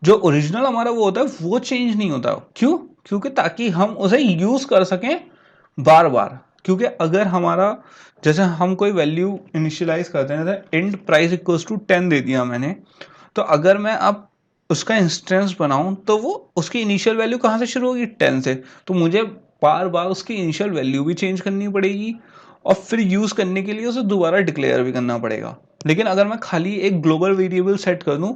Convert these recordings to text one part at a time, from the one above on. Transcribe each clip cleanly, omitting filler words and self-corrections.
जो ओरिजिनल हमारा वो होता है वो चेंज नहीं होता। क्यों? क्योंकि ताकि हम उसे यूज कर सकें बार बार। क्योंकि अगर हमारा जैसे हम कोई वैल्यू इनिशियलाइज करते हैं, जैसे इंट प्राइस इक्वल्स टू 10 दे दिया मैंने, तो अगर मैं अब उसका इंस्टेंस बनाऊं तो वो उसकी इनिशियल वैल्यू कहाँ से शुरू होगी? 10 से। तो मुझे बार बार उसकी इनिशियल वैल्यू भी चेंज करनी पड़ेगी और फिर यूज करने के लिए उसे दोबारा डिक्लेयर भी करना पड़ेगा। लेकिन अगर मैं खाली एक ग्लोबल वेरिएबल सेट कर दूं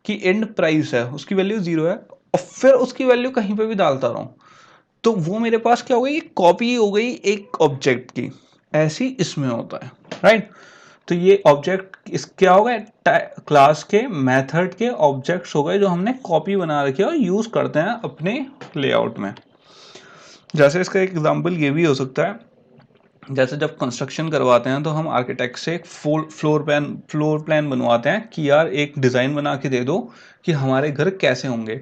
कि एंड प्राइस है, उसकी वैल्यू 0 है, और फिर उसकी वैल्यू कहीं पे भी डालता रहूं, तो वो मेरे पास क्या हो गई? कॉपी हो गई एक ऑब्जेक्ट की। ऐसी इसमें होता है, राइट? तो ये ऑब्जेक्ट इस क्या हो गए? क्लास के मेथड के ऑब्जेक्ट्स हो गए जो हमने कॉपी बना रखी है और यूज करते हैं अपने लेआउट में। जैसे इसका एक एग्जांपल ये भी हो सकता है, जैसे जब कंस्ट्रक्शन करवाते हैं तो हम आर्किटेक्ट से एक फ्लोर प्लान बनवाते हैं कि यार एक डिज़ाइन बना के दे दो कि हमारे घर कैसे होंगे।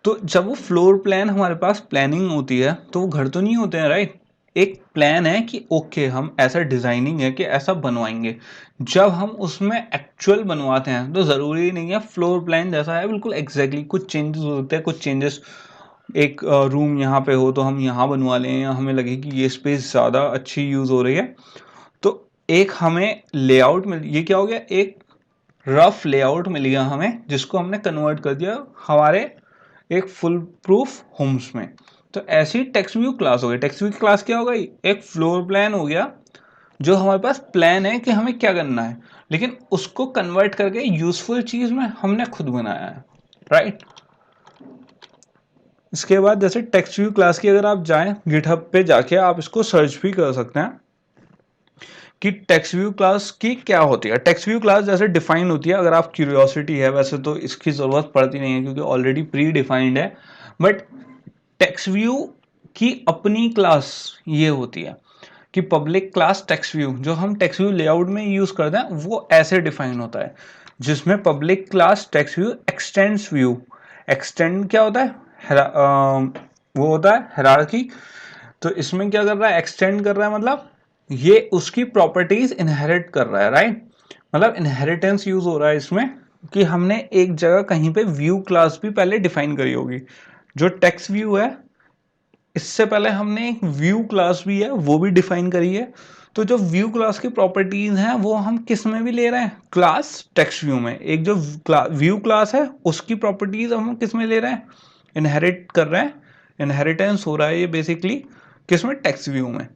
तो जब वो फ्लोर प्लान हमारे पास प्लानिंग होती है तो वो घर तो नहीं होते हैं, राइट? एक प्लान है कि ओके हम ऐसा डिजाइनिंग है कि ऐसा बनवाएंगे। जब हम उसमें एक्चुअल बनवाते हैं तो जरूरी नहीं है फ्लोर प्लान जैसा है बिल्कुल एग्जैक्टली, कुछ चेंजेस होते हैं। कुछ चेंजेस, एक रूम यहाँ पे हो तो हम यहाँ बनवा लें, या हमें लगे कि ये स्पेस ज़्यादा अच्छी यूज़ हो रही है। तो एक हमें लेआउट मिल, ये क्या हो गया? एक रफ लेआउट मिल गया हमें जिसको हमने कन्वर्ट कर दिया हमारे एक फुल प्रूफ होम्स में। तो ऐसी टेक्स्ट व्यू क्लास हो गई। टेक्स्ट व्यू क्लास क्या हो गई? एक फ्लोर प्लान हो गया जो हमारे पास प्लान है कि हमें क्या करना है, लेकिन उसको कन्वर्ट करके यूजफुल चीज में हमने खुद बनाया है, राइट? इसके बाद जैसे टेक्स्ट व्यू क्लास की अगर आप जाएं गिटहब पे जाके आप इसको सर्च भी कर सकते हैं कि टेक्स्ट व्यू क्लास की क्या होती है। टेक्स्ट व्यू क्लास जैसे डिफाइन होती है, अगर आप क्यूरियोसिटी है, वैसे तो इसकी ज़रूरत पड़ती नहीं है क्योंकि ऑलरेडी प्री डिफाइंड है, बट टेक्स्ट व्यू की अपनी क्लास ये होती है कि पब्लिक क्लास टेक्स्ट व्यू, जो हम टेक्स्ट व्यू लेआउट में यूज़ करते हैं वो ऐसे डिफाइन होता है, जिसमें public class text view x tends view. Extend क्या होता है? वो होता है हायरार्की। तो इसमें क्या कर रहा है? एक्सटेंड कर रहा है, मतलब ये उसकी प्रॉपर्टीज इनहेरिट कर रहा है, राइट? मतलब इनहेरिटेंस यूज हो रहा है इसमें कि हमने एक जगह कहीं पे व्यू क्लास भी पहले डिफाइन करी होगी। जो टेक्स्ट व्यू है इससे पहले हमने एक व्यू क्लास भी है वो भी डिफाइन करी है। तो जो व्यू क्लास की प्रॉपर्टीज हैं वो हम किस में भी ले रहे हैं? क्लास टेक्स्ट व्यू में। एक जो व्यू क्लास है उसकी प्रॉपर्टीज हम किस में ले रहे हैं? इनहेरिट कर रहे हैं। इनहेरिटेंस हो रहा है ये बेसिकली किस में? टेक्स्ट व्यू में।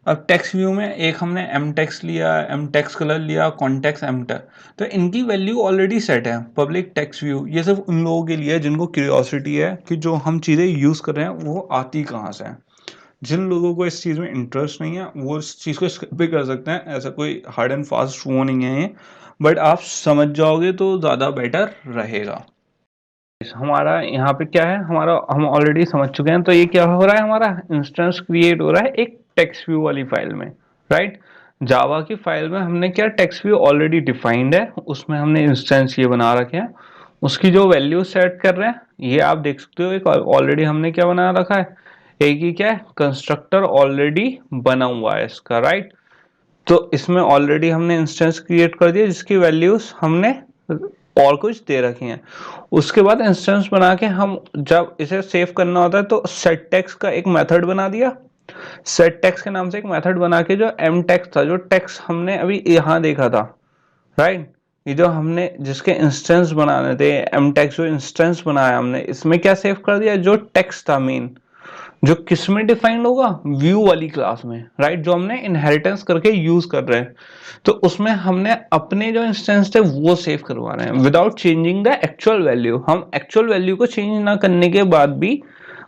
अब टेक्स्ट व्यू में एक हमने एम टेक्स्ट लिया, एम टेक्स्ट कलर लिया, कॉन्टेक्स्ट एम टेक्स्ट, तो इनकी वैल्यू ऑलरेडी सेट है। पब्लिक टेक्स्ट व्यू ये सिर्फ उन लोगों के लिए है जिनको क्यूरियोसिटी है कि जो हम चीज़ें यूज़ कर रहे हैं वो आती कहाँ से हैं। जिन लोगों को इस चीज़ में इंटरेस्ट नहीं है वो इस चीज़ को स्किप भी कर सकते हैं, ऐसा कोई हार्ड एंड फास्ट वो नहीं है ये, बट आप समझ जाओगे तो ज़्यादा बेटर रहेगा। हमारा यहाँ पे क्या है? हमारा हम ऑलरेडी समझ चुके हैं। तो ये क्या हो रहा है? हमारा इंस्टेंस क्रिएट हो रहा है एक टेक्स्ट व्यू वाली फाइल में, राइट? जावा की फाइल में हमने क्या टेक्स्ट व्यू ऑलरेडी डिफाइंड है, उसमें हमने इंस्टेंस ये बना रखे हैं, उसकी जो वैल्यू सेट कर रहे हैं ये आप देख सकते हो। एक ऑलरेडी हमने क्या बना रखा है? एक ही क्या है? कंस्ट्रक्टर ऑलरेडी बना हुआ है इसका, राइट? तो इसमें ऑलरेडी हमने इंस्टेंस क्रिएट कर दिया जिसकी वैल्यूज हमने और कुछ दे रखी हैं। उसके बाद इंस्टेंस बना के हम जब इसे सेव करना होता है तो सेट टेक्स्ट का एक मेथड बना दिया। सेट टेक्स्ट के नाम से एक मेथड बना के जो एम टेक्स्ट था, जो टेक्स्ट हमने अभी यहाँ देखा था, राइट? ये जो हमने जिसके इंस्टेंस बनाने थे एम टेक्स्ट, जो इंस्टेंस बनाया हमने, इसमें क्या सेव कर दिया? जो टेक्स्ट था मेन, जो किस में डिफाइंड होगा? व्यू वाली क्लास में, राइट? जो हमने इनहेरिटेंस करके यूज कर रहे हैं, तो उसमें हमने अपने जो इंस्टेंस थे वो सेव करवा रहे हैं without changing the actual value. हम एक्चुअल वैल्यू को चेंज ना करने के बाद भी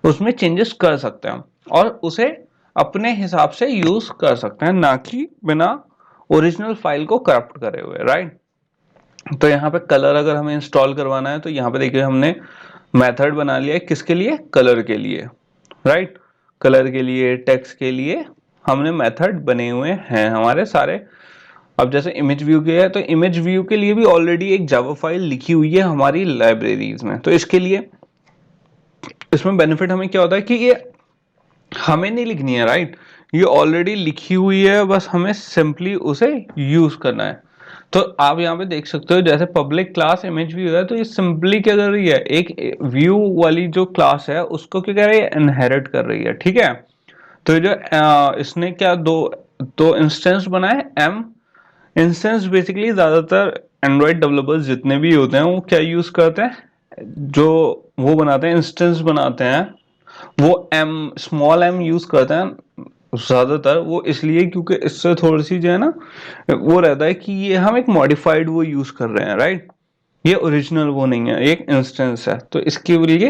उसमें चेंजेस कर सकते हैं और उसे अपने हिसाब से यूज कर सकते हैं, ना कि बिना ओरिजिनल फाइल को करप्ट करे हुए, राइट? तो यहाँ पे कलर अगर हमें इंस्टॉल करवाना है तो यहाँ पे देखिए हमने मेथड बना लिया है किसके लिए? कलर के लिए, राइट? कलर के लिए, टेक्स्ट के लिए हमने मेथड बने हुए हैं हमारे सारे। अब जैसे इमेज व्यू के है तो इमेज व्यू के लिए भी ऑलरेडी एक जावा फाइल लिखी हुई है हमारी लाइब्रेरीज में। तो इसके लिए इसमें बेनिफिट हमें क्या होता है कि ये हमें नहीं लिखनी है, राइट? ये ऑलरेडी लिखी हुई है, बस हमें सिंपली उसे यूज करना है। तो आप यहाँ पे देख सकते हो जैसे पब्लिक क्लास इमेज व्यू है, तो ये सिंपली क्या कर रही है, एक व्यू वाली जो क्लास है उसको क्या कर रही है, इनहेरिट कर रही है। ठीक है, तो ये जो इसने क्या दो इंस्टेंस बनाए एम इंस्टेंस। बेसिकली ज्यादातर एंड्रॉइड डेवलपर्स जितने भी होते हैं वो क्या यूज करते हैं, जो वो बनाते हैं इंस्टेंस बनाते हैं, वो एम स्मॉल एम यूज करते हैं ज्यादातर। वो इसलिए क्योंकि इससे थोड़ी सी जो है ना वो रहता है कि ये हम एक मॉडिफाइड वो यूज कर रहे हैं, राइट। ये ओरिजिनल वो नहीं है, एक इंस्टेंस है। तो इसके लिए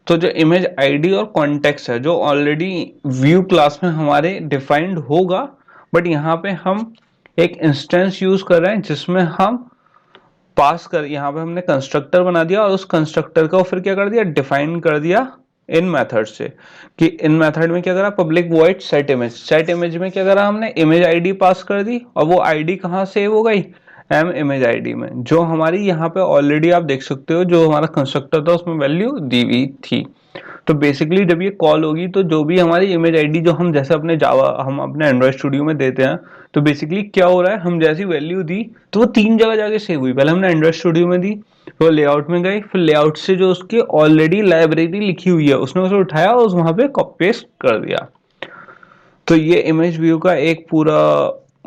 तो जो इमेज आईडी और कॉन्टेक्स्ट है जो ऑलरेडी व्यू क्लास में हमारे डिफाइंड होगा, बट यहाँ पे हम एक इंस्टेंस यूज कर रहे हैं जिसमें हम पास कर, यहाँ पे हमने कंस्ट्रक्टर बना दिया और उस कंस्ट्रक्टर को फिर क्या कर दिया, डिफाइन कर दिया इन मेथड से। कि इन मेथड में क्या करा, पब्लिक वॉइड सेट इमेज में क्या करा हमने, इमेज आईडी पास कर दी, और वो आईडी कहाँ सेव हो गई, एम इमेज आईडी में, जो हमारी यहाँ पे ऑलरेडी आप देख सकते हो जो हमारा कंस्ट्रक्टर था उसमें वैल्यू दी हुई थी। तो बेसिकली जब ये कॉल होगी तो जो भी हमारी इमेज आईडी जो हम जैसे अपने जावा हम अपने एंड्रॉइड स्टूडियो में देते हैं, तो बेसिकली क्या हो रहा है, हम जैसी वैल्यू दी तो वो 3 जगह जाके सेव हुई। पहले हमने एंड्रॉइड स्टूडियो में दी, तो लेआउट में गई, फिर लेआउट से जो उसकी ऑलरेडी लाइब्रेरी लिखी हुई है उसने उसे उठाया और वहां पे कॉपी पेस्ट कर दिया। तो ये इमेज व्यू का एक पूरा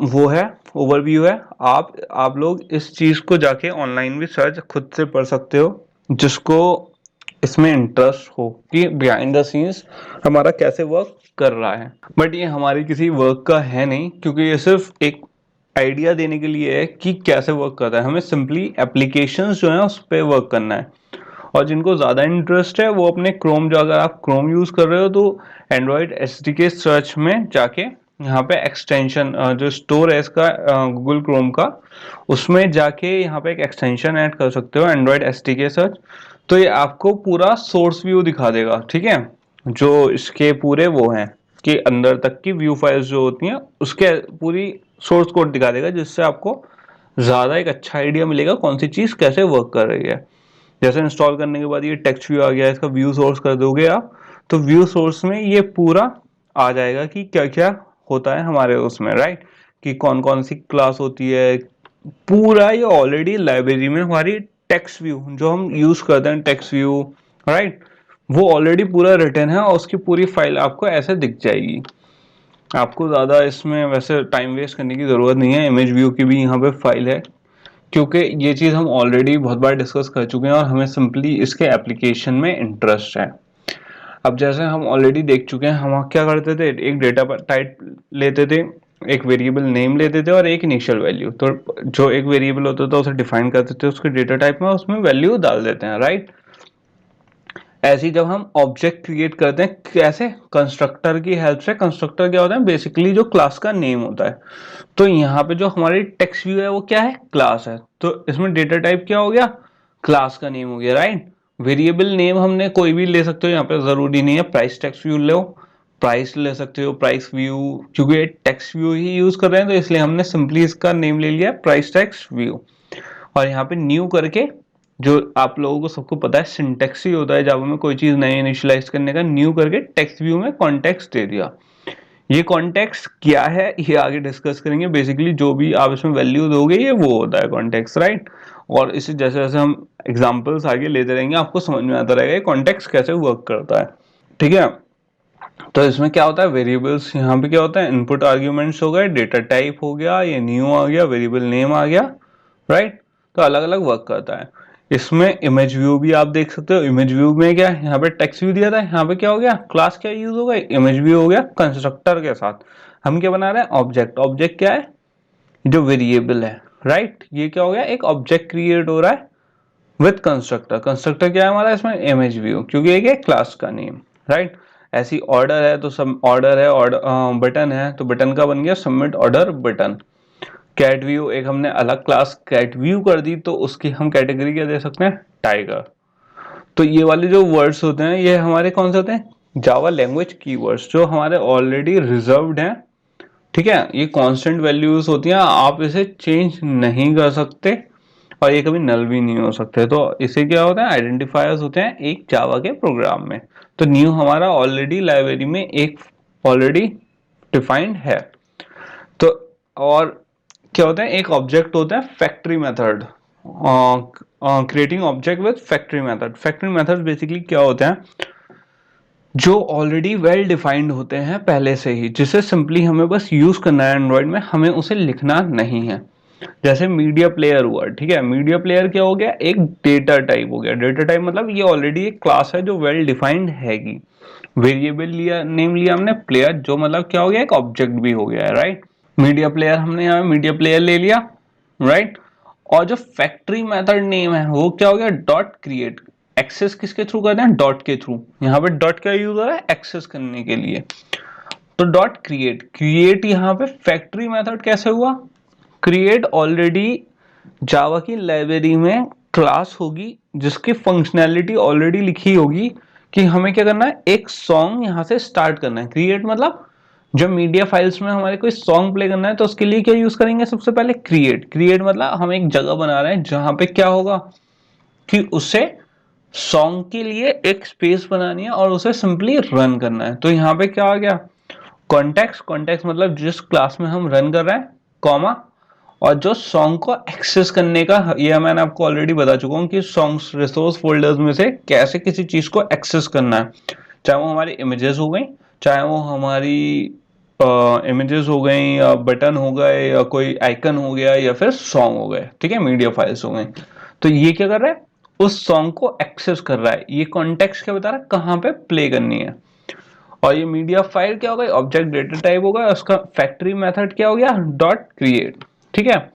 वो है, ओवरव्यू है। आप लोग इस चीज को जाके ऑनलाइन भी सर्च खुद से पढ़ सकते हो, जिसको इसमें इंटरेस्ट हो कि बिहाइंड द सीन्स हमारा कैसे वर्क कर रहा है। बट ये हमारी किसी वर्क का है नहीं, क्योंकि ये सिर्फ एक आइडिया देने के लिए है कि कैसे वर्क करता है। हमें सिंपली एप्लीकेशंस जो है उस पर वर्क करना है। और जिनको ज़्यादा इंटरेस्ट है वो अपने क्रोम, जो अगर आप क्रोम यूज़ कर रहे हो तो एंड्रॉयड एसडीके सर्च में जाके यहाँ पे एक्सटेंशन जो स्टोर है इसका गूगल क्रोम का, उसमें जाके यहाँ पे एक एक्सटेंशन ऐड कर सकते हो एंड्रॉयड एसडीके सर्च। तो ये आपको पूरा सोर्स व्यू दिखा देगा। ठीक है, जो इसके पूरे वो हैं कि अंदर तक की व्यू फाइल्स जो होती हैं उसके पूरी सोर्स कोड दिखा देगा, जिससे आपको ज़्यादा एक अच्छा आइडिया मिलेगा कौन सी चीज़ कैसे वर्क कर रही है। जैसे इंस्टॉल करने के बाद ये टेक्स्ट व्यू आ गया, इसका व्यू सोर्स कर दोगे आप, तो व्यू सोर्स में ये पूरा आ जाएगा कि क्या क्या होता है हमारे उसमें, राइट। कि कौन कौन सी क्लास होती है, पूरा ये ऑलरेडी लाइब्रेरी में हमारी टेक्स्ट व्यू जो हम यूज करते हैं टेक्स्ट व्यू, राइट, वो ऑलरेडी पूरा रिटर्न है और उसकी पूरी फाइल आपको ऐसे दिख जाएगी। आपको ज़्यादा इसमें वैसे टाइम वेस्ट करने की ज़रूरत नहीं है, इमेज व्यू की भी यहाँ पे फाइल है, क्योंकि ये चीज़ हम ऑलरेडी बहुत बार डिस्कस कर चुके हैं और हमें सिंपली इसके एप्लीकेशन में इंटरेस्ट है। अब जैसे हम ऑलरेडी देख चुके हैं, हम क्या करते थे, एक डेटा टाइप लेते थे, एक वेरिएबल नेम लेते थे और एक इनिशियल वैल्यू। तो जो एक वेरिएबल होता था उसे डिफाइन करते थे उसके डेटा टाइप में, उसमें वैल्यू डाल देते हैं, राइट। ऐसे ही जब हम ऑब्जेक्ट क्रिएट करते हैं कैसे, कंस्ट्रक्टर की हेल्प से। कंस्ट्रक्टर क्या होता है, बेसिकली जो क्लास का नेम होता है। तो यहाँ पे जो हमारी टेक्स्ट व्यू है वो क्या है, क्लास है। तो इसमें डेटा टाइप क्या हो गया, क्लास का नेम हो गया, राइट। वेरिएबल नेम हमने कोई भी ले सकते हो, यहाँ पे जरूरी नहीं है प्राइस टेक्स्ट व्यू लो, प्राइस ले सकते हो, प्राइस व्यू, क्योंकि ये टेक्स्ट व्यू ही यूज कर रहे हैं तो इसलिए हमने सिंपली इसका नेम ले लिया प्राइस टेक्स्ट व्यू। और यहाँ पे न्यू करके, जो आप लोगों को सबको पता है सिंटेक्स ही होता है जावा में कोई चीज नई इनिशियलाइज करने का, न्यू करके टेक्स्ट व्यू में कॉन्टेक्स्ट दे दिया। ये कॉन्टेक्स्ट क्या है ये आगे डिस्कस करेंगे। बेसिकली जो भी आप इसमें वैल्यू दोगे ये वो होता है कॉन्टेक्स्ट, राइट। और इसे जैसे जैसे हम एग्जांपल्स आगे लेते रहेंगे आपको समझ में आता रहेगा ये कॉन्टेक्स्ट कैसे वर्क करता है। ठीक है, तो इसमें क्या होता है, वेरिएबल्स यहाँ पे क्या होता है, इनपुट आर्ग्यूमेंट्स हो गए, डेटा टाइप हो गया, ये न्यू आ गया, वेरिएबल नेम आ गया, राइट। तो अलग अलग वर्क करता है। इसमें इमेज व्यू भी आप देख सकते हो। इमेज व्यू में क्या है, यहाँ पे टेक्स्ट व्यू दिया था, यहाँ पे क्या हो गया, क्लास क्या यूज हो गया, इमेज व्यू हो गया कंस्ट्रक्टर के साथ। हम क्या बना रहे हैं, ऑब्जेक्ट। ऑब्जेक्ट क्या है, जो वेरिएबल है, राइट। ये क्या हो गया, एक ऑब्जेक्ट क्रिएट हो रहा है विथ कंस्ट्रक्टर। कंस्ट्रक्टर क्या है हमारा इसमें, इमेज व्यू, क्योंकि एक है क्लास का नेम, राइट। ऐसी ऑर्डर है तो सब ऑर्डर है, ऑर्डर बटन है तो बटन का बन गया submit order button. Cart view एक हमने अलग क्लास कैट व्यू कर दी तो उसकी हम कैटेगरी क्या दे सकते हैं, टाइगर। तो ये वाले जो वर्ड्स होते हैं ये हमारे कौन से होते हैं, जावा लैंग्वेज कीवर्ड्स, जो हमारे ऑलरेडी रिजर्व्ड हैं। ठीक है, ये कांस्टेंट वैल्यूज होती हैं, आप इसे चेंज नहीं कर सकते और ये कभी नल भी नहीं हो सकते। तो इसे क्या होता है, आइडेंटिफायर्स होते हैं एक जावा के प्रोग्राम में। तो न्यू हमारा ऑलरेडी लाइब्रेरी में एक ऑलरेडी डिफाइंड है। तो और क्या होता है, एक ऑब्जेक्ट होता है factory method, creating object with factory method. Factory method basically क्या होते हैं, जो ऑलरेडी वेल डिफाइंड होते हैं पहले से ही, जिसे सिंपली हमें बस यूज करना है एंड्रॉइड में, हमें उसे लिखना नहीं है। जैसे मीडिया प्लेयर हुआ, ठीक है, मीडिया प्लेयर क्या हो गया, एक डेटा टाइप हो गया। डेटा टाइप मतलब ये ऑलरेडी एक क्लास है जो वेल डिफाइंड हैगी। वेरिएबल लिया, नेम लिया हमने, प्लेयर जो मतलब क्या हो गया, एक ऑब्जेक्ट भी हो गया है, राइट। मीडिया प्लेयर हमने यहाँ मीडिया प्लेयर ले लिया, राइट। और जो फैक्ट्री मेथड नेम है वो क्या हो गया, डॉट क्रिएट। एक्सेस किसके थ्रू करते हैं, डॉट के थ्रू। यहाँ पे डॉट का यूज हो रहा है एक्सेस करने के लिए, तो डॉट क्रिएट। क्रिएट यहाँ पे फैक्ट्री मेथड कैसे हुआ, क्रिएट ऑलरेडी जावा की लाइब्रेरी में क्लास होगी जिसकी फंक्शनैलिटी ऑलरेडी लिखी होगी कि हमें क्या करना है, एक सॉन्ग यहाँ से स्टार्ट करना है। क्रिएट मतलब जब मीडिया फाइल्स में हमारे कोई सॉन्ग प्ले करना है तो उसके लिए क्या यूज करेंगे, सबसे पहले क्रिएट। क्रिएट मतलब हम एक जगह बना रहे हैं जहां पे क्या होगा कि उसे सॉन्ग के लिए एक स्पेस बनानी है और उसे सिंपली रन करना है। तो यहाँ पे क्या आ गया, कॉन्टेक्स्ट। कॉन्टेक्स्ट मतलब जिस क्लास में हम रन कर रहे हैं, कॉमा, और जो सॉन्ग को एक्सेस करने का, ये मैंने आपको ऑलरेडी बता चुका हूँ कि सॉन्ग्स रिसोर्स फोल्डर्स में से कैसे किसी चीज को एक्सेस करना है, चाहे वो हमारी इमेजेस हो गई, चाहे वो हमारी इमेजेस हो गई, या बटन हो गए, या कोई आइकन हो गया, या फिर सॉन्ग हो गए, ठीक है, मीडिया फाइल्स हो गई। तो ये क्या कर रहा है, उस सॉन्ग को एक्सेस कर रहा है। ये कॉन्टेक्स्ट क्या बता रहा है, कहाँ पे प्ले करनी है। और ये मीडिया फाइल क्या होगा, ऑब्जेक्ट डेटा टाइप होगा, उसका फैक्ट्री मेथड क्या हो गया, डॉट क्रिएट, ठीक है।